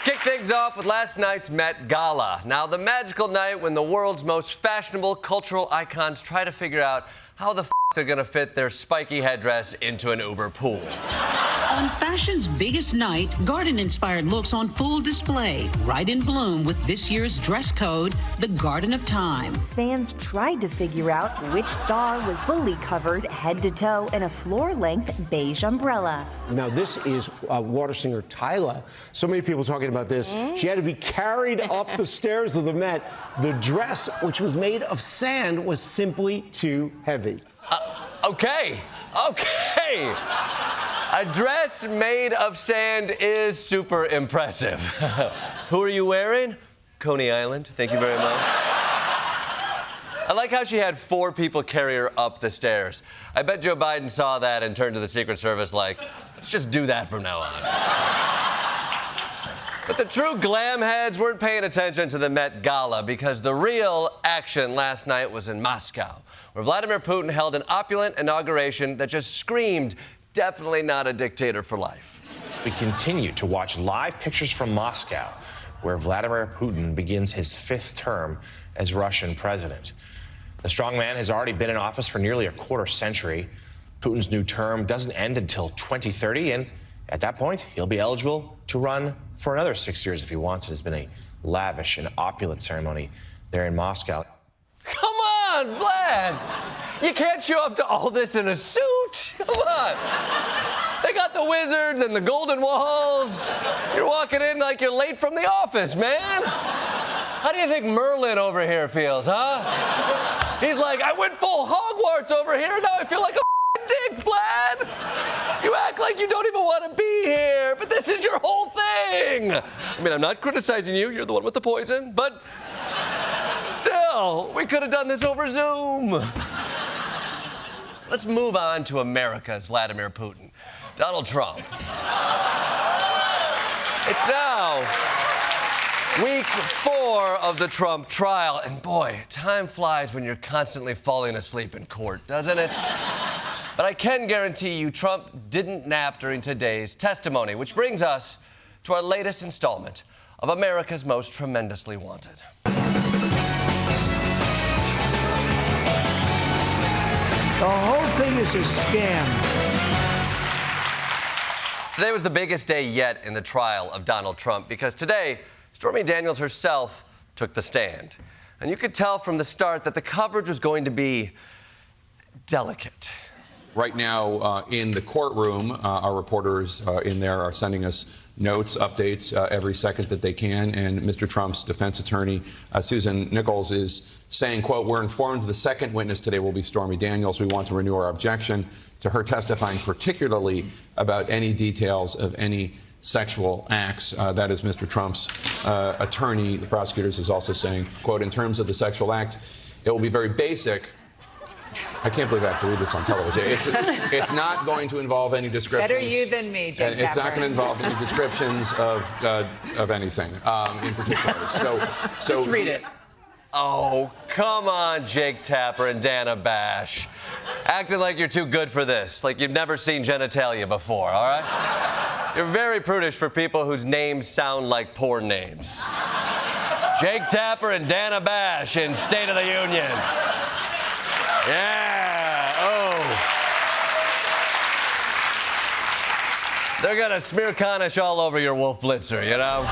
kick things off with last night's Met Gala. Now, the magical night when the world's most fashionable cultural icons try to figure out how the they're gonna fit their spiky headdress into an Uber pool. On fashion's biggest night, garden-inspired looks on full display, right in bloom with this year's dress code, the Garden of Time. Fans tried to figure out which star was fully covered head to toe in a floor-length beige umbrella. Now, this is water singer Tyla. So many people talking about this. She had to be carried up the stairs of the Met. The dress, which was made of sand, was simply too heavy. Okay. A dress made of sand is super impressive. Who are you wearing? Coney Island. Thank you very much. I like how she had 4 people carry her up the stairs. I bet Joe Biden saw that and turned to the Secret Service like, let's just do that from now on. But the true glam heads weren't paying attention to the Met Gala because the real action last night was in Moscow, where Vladimir Putin held an opulent inauguration that just screamed, definitely not a dictator for life. We continue to watch live pictures from Moscow, where Vladimir Putin begins his 5th term as Russian president. The strongman has already been in office for nearly a quarter century. Putin's new term doesn't end until 2030, and at that point, he'll be eligible to run for another 6 years if he wants. It has been a lavish and opulent ceremony there in Moscow. Come on, Vlad! You can't show up to all this in a suit. Come on. They got the wizards and the golden walls. You're walking in like you're late from the office, man. How do you think Merlin over here feels, huh? He's like, I went full Hogwarts over here, now I feel like a dick, Vlad. You act like you don't even want to be here, but this is your whole thing. I mean, I'm not criticizing you. You're the one with the poison, but still, we could have done this over Zoom. Let's move on to America's Vladimir Putin, Donald Trump. It's now week 4 of the Trump trial, and boy, time flies when you're constantly falling asleep in court, doesn't it? But I can guarantee you Trump didn't nap during today's testimony, which brings us to our latest installment of America's Most Tremendously Wanted. The whole thing is a scam. Today was the biggest day yet in the trial of Donald Trump because today, Stormy Daniels herself took the stand. And you could tell from the start that the coverage was going to be delicate. Right now, in the courtroom, our reporters in there are sending us notes, updates every second that they can. And Mr. Trump's defense attorney, Susan Nichols, is saying, quote, we're informed the second witness today will be Stormy Daniels. We want to renew our objection to her testifying, particularly about any details of any sexual acts. That is Mr. Trump's attorney. The prosecutors is also saying, quote, in terms of the sexual act, it will be very basic. I can't believe I have to read this on television. It's not going to involve any descriptions. Better you than me, Jake. It's not going to involve any descriptions of anything in particular. So just read it. Oh, come on, Jake Tapper and Dana Bash. Acting like you're too good for this, like you've never seen genitalia before, all right? You're very prudish for people whose names sound like porn names. Jake Tapper and Dana Bash in State of the Union. Yeah, oh. They're gonna smear Kanish all over your Wolf Blitzer, you know?